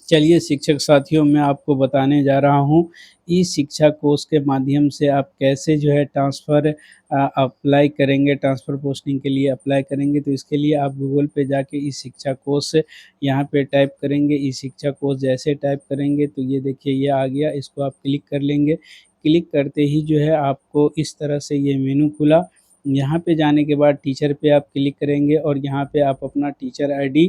चलिए शिक्षक साथियों, मैं आपको बताने जा रहा हूँ, ई-शिक्षा कोर्स के माध्यम से आप कैसे जो है ट्रांसफ़र अप्लाई करेंगे, ट्रांसफ़र पोस्टिंग के लिए अप्लाई करेंगे। तो इसके लिए आप गूगल पे जाके ई-शिक्षा कोर्स यहाँ पे टाइप करेंगे, ई-शिक्षा कोर्स जैसे टाइप करेंगे तो ये देखिए ये आ गया, इसको आप क्लिक कर लेंगे। क्लिक करते ही जो है आपको इस तरह से ये मेनू खुला। यहाँ पे जाने के बाद टीचर पे आप क्लिक करेंगे और यहाँ पे आप अपना टीचर आईडी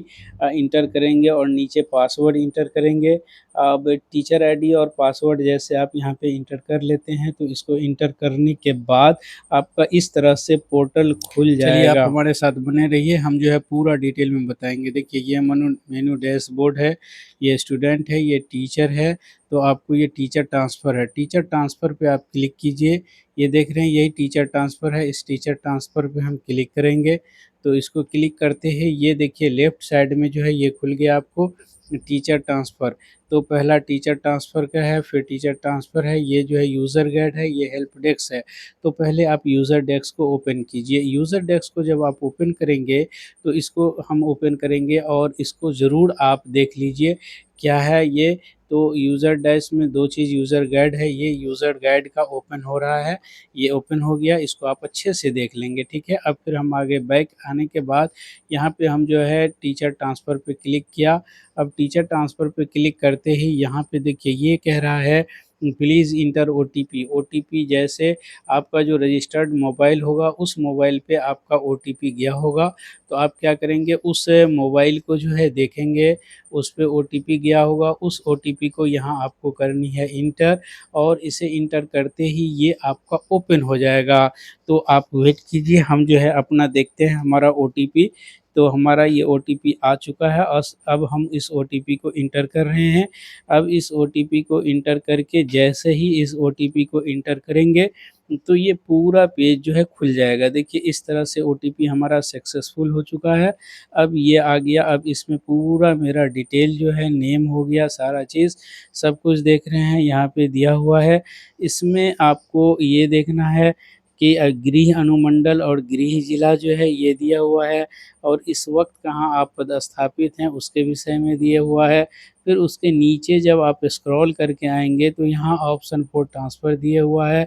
इंटर करेंगे और नीचे पासवर्ड इंटर करेंगे। अब टीचर आईडी और पासवर्ड जैसे आप यहाँ पे इंटर कर लेते हैं, तो इसको इंटर करने के बाद आपका इस तरह से पोर्टल खुल जाएगा। चलिए आप हमारे साथ बने रहिए, हम जो है पूरा डिटेल में बताएँगे। देखिए ये मेनू डैशबोर्ड है, ये स्टूडेंट है, ये टीचर है, तो आपको ये टीचर ट्रांसफ़र है। टीचर ट्रांसफ़र पे आप क्लिक कीजिए, ये देख रहे हैं यही टीचर ट्रांसफ़र है, इस टीचर ट्रांसफ़र पे हम क्लिक करेंगे। तो इसको क्लिक करते ही ये देखिए लेफ़्ट साइड में जो है ये खुल गया आपको टीचर ट्रांसफ़र। तो पहला टीचर ट्रांसफ़र का है, फिर टीचर ट्रांसफ़र है, ये जो है यूज़र गाइड है, ये हेल्प डेस्क है। तो पहले आप यूज़र डेस्क को ओपन कीजिए। यूज़र डेस्क को जब आप ओपन करेंगे, तो इसको हम ओपन करेंगे और इसको ज़रूर आप देख लीजिए, क्या है ये? तो यूज़र डैश में 2 चीज़ यूज़र गाइड है, ये यूज़र गाइड का ओपन हो रहा है, ये ओपन हो गया, इसको आप अच्छे से देख लेंगे, ठीक है? अब फिर हम आगे बैक आने के बाद यहाँ पे हम जो है टीचर ट्रांसफ़र पे क्लिक किया। अब टीचर ट्रांसफ़र पे क्लिक करते ही यहाँ पे देखिए ये कह रहा है प्लीज़ इंटर ओटीपी। ओटीपी जैसे आपका जो रजिस्टर्ड मोबाइल होगा, उस मोबाइल पे आपका ओटीपी गया होगा, तो आप क्या करेंगे उस मोबाइल को जो है देखेंगे, उस पे ओटीपी गया होगा, उस ओटीपी को यहाँ आपको करनी है इंटर और इसे इंटर करते ही ये आपका ओपन हो जाएगा। तो आप वेट कीजिए, हम जो है अपना देखते हैं हमारा ओटीपी। तो हमारा ये ओटीपी आ चुका है अब हम इस ओटीपी को इंटर कर रहे हैं। अब इस ओटीपी को इंटर करके जैसे ही इस ओटीपी को इंटर करेंगे, तो ये पूरा पेज जो है खुल जाएगा। देखिए इस तरह से ओटीपी हमारा सक्सेसफुल हो चुका है। अब ये आ गया, अब इसमें पूरा मेरा डिटेल जो है नेम हो गया, सारा चीज़, सब कुछ देख रहे हैं यहाँ पे दिया हुआ है। इसमें आपको ये देखना है कि गृह अनुमंडल और गृह जिला जो है ये दिया हुआ है और इस वक़्त कहाँ आप पदस्थापित हैं उसके विषय में दिया हुआ है। फिर उसके नीचे जब आप स्क्रॉल करके आएँगे तो यहाँ ऑप्शन फॉर ट्रांसफ़र दिया हुआ है।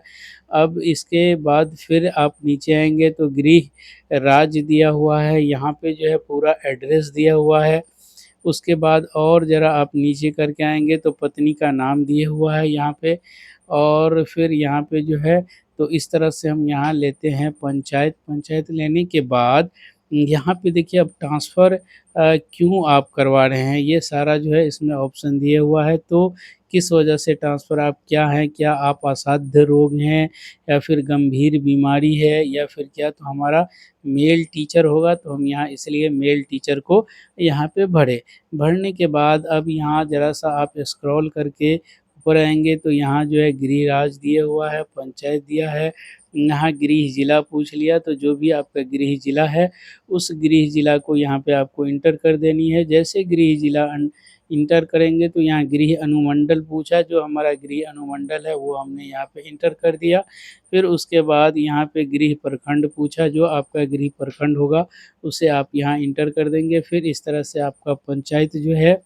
अब इसके बाद फिर आप नीचे आएँगे तो गृह राज्य दिया हुआ है, यहाँ पे जो है पूरा एड्रेस दिया हुआ है। उसके बाद और ज़रा आप नीचे करके आएँगे तो पत्नी का नाम दिया हुआ है यहाँ पे और फिर यहाँ पे जो है तो इस तरह से हम यहाँ लेते हैं पंचायत। पंचायत लेने के बाद यहाँ पे देखिए अब ट्रांसफ़र क्यों आप करवा रहे हैं, ये सारा जो है इसमें ऑप्शन दिया हुआ है। तो किस वजह से ट्रांसफ़र आप क्या हैं, क्या आप असाध्य रोग हैं या फिर गंभीर बीमारी है या फिर क्या? तो हमारा मेल टीचर होगा तो हम यहाँ इसलिए मेल टीचर को यहाँ पे भरे। भरने के बाद अब यहाँ ज़रा-सा आप स्क्रॉल करके ऊपर आएँगे तो यहाँ जो है गृह राज्य दिया हुआ है, पंचायत दिया है, यहाँ गृह जिला पूछ लिया तो जो भी आपका गृह जिला है, उस गृह जिला को यहाँ पे आपको इंटर कर देनी है। जैसे गृह जिला इंटर करेंगे तो यहाँ गृह अनुमंडल पूछा, जो हमारा गृह अनुमंडल है वो हमने यहाँ पे इंटर कर दिया। फिर उसके बाद यहाँ पे गृह प्रखंड पूछा, जो आपका गृह प्रखंड होगा उसे आप यहाँ इंटर कर देंगे। फिर इस तरह से आपका पंचायत जो है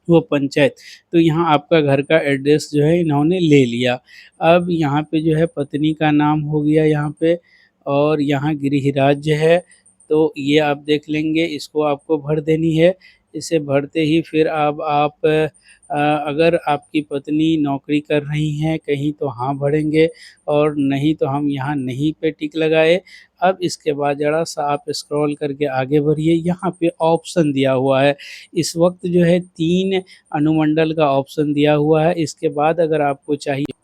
वो पंचायत, तो यहाँ आपका घर का एड्रेस जो है इन्होंने ले लिया। अब यहाँ पे जो है पत्नी का नाम हो गया यहाँ पे और यहाँ गृह राज्य है, तो ये आप देख लेंगे, इसको आपको भर देनी है। इसे भरते ही फिर अब आप अगर आपकी पत्नी नौकरी कर रही हैं कहीं तो हाँ भरेंगे और नहीं तो हम यहाँ नहीं पे टिक लगाए। अब इसके बाद ज़रा-सा आप स्क्रॉल करके आगे बढ़िए, यहाँ पे ऑप्शन दिया हुआ है। इस वक़्त जो है 3 अनुमंडल का ऑप्शन दिया हुआ है, इसके बाद अगर आपको चाहिए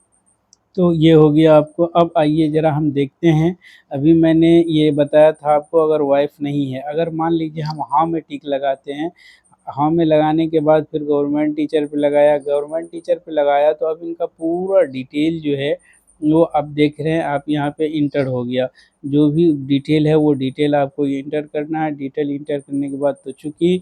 तो ये हो गया आपको। अब आइए ज़रा हम देखते हैं, अभी मैंने ये बताया था आपको अगर वाइफ़ नहीं है, अगर मान लीजिए हम हाँ में टिक लगाते हैं, हाँ में लगाने के बाद फिर गवर्नमेंट टीचर पे लगाया, गवर्नमेंट टीचर पे लगाया तो अब इनका पूरा डिटेल जो है वो आप देख रहे हैं, आप यहाँ पे इंटर हो गया। जो भी डिटेल है वो डिटेल आपको ये इंटर करना है, डिटेल इंटर करने के बाद तो चूँकि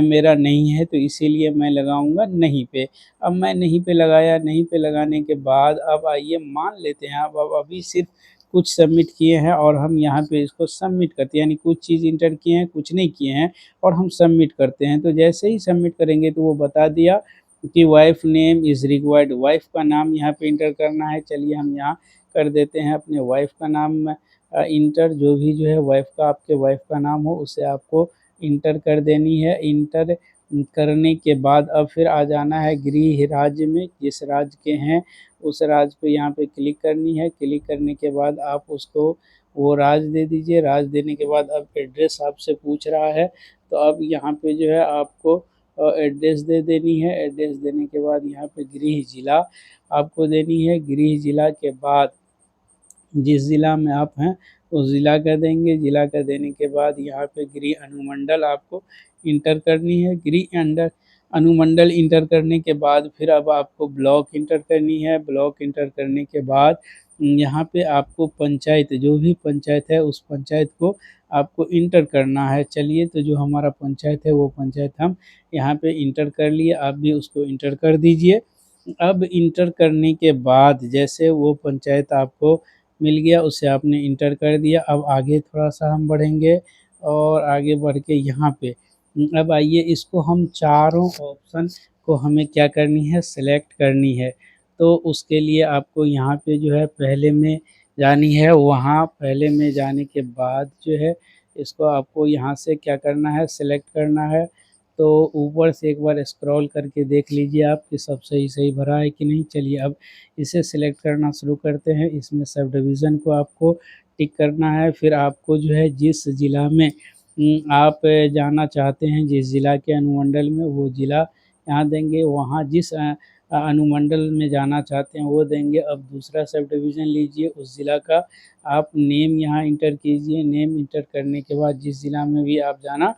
मेरा नहीं है तो इसीलिए मैं लगाऊँगा नहीं पे। अब मैं नहीं पे लगाया, नहीं पे लगाने के बाद अब आइए मान लेते हैं अब अभी सिर्फ़ कुछ सबमिट किए हैं और हम यहाँ पे इसको सबमिट करते हैं, यानी कुछ चीज़ इंटर किए हैं, कुछ नहीं किए हैं और हम सबमिट करते हैं। तो जैसे ही सबमिट करेंगे तो वो बता दिया कि wife name is required, wife का नाम यहाँ पे इंटर करना है। चलिए हम यहाँ कर देते हैं अपने वाइफ़ का नाम इंटर, जो भी जो है वाइफ़ का, आपके वाइफ़ का नाम हो उसे आपको इंटर कर देनी है। इंटर करने के बाद अब फिर आ जाना है गृह राज्य में, जिस राज्य के हैं उस राज्य पे यहाँ पे क्लिक करनी है। क्लिक करने के बाद आप उसको वो राज्य दे दीजिए। राज्य देने के बाद अब एड्रेस आपसे पूछ रहा है, तो अब यहाँ पे जो है आपको एड्रेस दे देनी है। एड्रेस देने के बाद यहाँ पे गृह जिला आपको देनी है। गृह जिला के बाद जिस ज़िला में आप हैं उस ज़िला का देंगे। ज़िला का देने के बाद यहाँ पे गृह अनुमंडल आपको इंटर करनी है। अनुमंडल इंटर करने के बाद फिर अब आपको ब्लॉक इंटर करनी है। ब्लॉक इंटर करने के बाद यहाँ पे आपको पंचायत, जो भी पंचायत है उस पंचायत को आपको इंटर करना है। चलिए तो जो हमारा पंचायत है वो पंचायत हम यहाँ पे इंटर कर लिए, आप भी उसको इंटर कर दीजिए। अब इंटर करने के बाद जैसे वो पंचायत आपको मिल गया, उसे आपने इंटर कर दिया। अब आगे थोड़ा-सा हम बढ़ेंगे और आगे बढ़ के यहाँ पे अब आइए, इसको हम चारों ऑप्शन को हमें क्या करनी है, सेलेक्ट करनी है। तो उसके लिए आपको यहाँ पे जो है पहले में जानी है, वहाँ पहले में जाने के बाद जो है इसको आपको यहाँ से क्या करना है, सेलेक्ट करना है। तो ऊपर से एक बार स्क्रॉल करके देख लीजिए आप कि सब सही-सही भरा है कि नहीं। चलिए अब इसे सिलेक्ट करना शुरू करते हैं। इसमें सब डिवीज़न को आपको टिक करना है। फिर आपको जो है जिस ज़िला में आप जाना चाहते हैं, जिस ज़िला के अनुमंडल में, वो ज़िला यहाँ देंगे। वहाँ जिस अनुमंडल में जाना चाहते हैं वो देंगे। अब दूसरा सब डिवीज़न लीजिए, उस ज़िला का आप नेम यहाँ इंटर कीजिए। नेम इंटर करने के बाद जिस ज़िला में भी आप जाना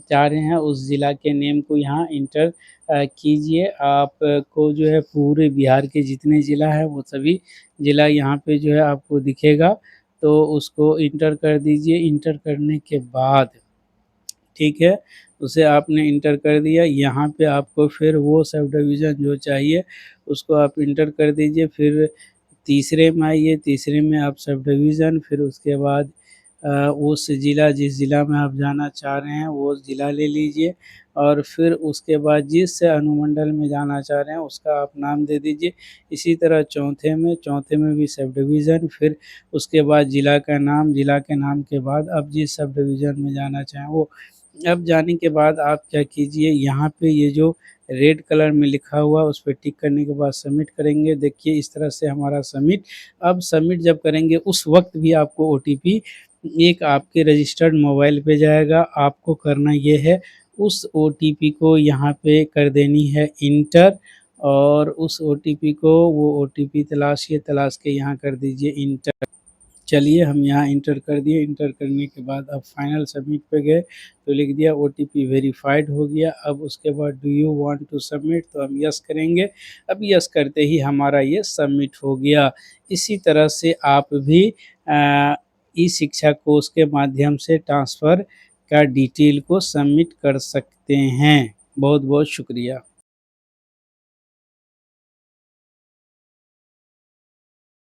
चाह रहे हैं उस ज़िला के नेम को यहाँ इंटर कीजिए। आपको जो है पूरे बिहार के जितने ज़िला हैं वो सभी ज़िला यहाँ पे जो है आपको दिखेगा, तो उसको इंटर कर दीजिए। इंटर करने के बाद ठीक है, उसे आपने इंटर कर दिया। यहाँ पे आपको फिर वो सब डिवीज़न जो चाहिए उसको आप इंटर कर दीजिए। फिर तीसरे में आइए, तीसरे में आप सब डिवीज़न, फिर उसके बाद उस ज़िला, जिस ज़िला में आप जाना चाह रहे हैं वो ज़िला ले लीजिए और फिर उसके बाद जिस अनुमंडल में जाना चाह रहे हैं उसका आप नाम दे दीजिए। इसी तरह चौथे में भी सब डिवीज़न, फिर उसके बाद ज़िला का नाम, ज़िला के नाम के बाद अब जिस सब डिवीज़न में जाना चाहें वो। अब जाने के बाद आप क्या कीजिए, यहाँ पे ये जो रेड कलर में लिखा हुआ उस पे टिक करने के बाद सबमिट करेंगे। देखिए इस तरह से हमारा सबमिट, अब सबमिट जब करेंगे उस वक़्त भी आपको ओटीपी एक आपके रजिस्टर्ड मोबाइल पे जाएगा। आपको करना ये है, उस ओटीपी को यहाँ पे कर देनी है इंटर और उस ओटीपी को, वो ओटीपी तलाशिए, तलाश के यहाँ कर दीजिए इंटर। चलिए हम यहाँ इंटर कर दिए। इंटर करने के बाद अब फाइनल सबमिट पे गए तो लिख दिया ओटीपी वेरीफाइड हो गया। अब उसके बाद do you want to submit, तो हम यस करेंगे। अब यस करते ही हमारा ये सबमिट हो गया। इसी तरह से आप भी ई शिक्षा कोष के माध्यम से ट्रांसफ़र का डिटेल को सबमिट कर सकते हैं। बहुत बहुत शुक्रिया।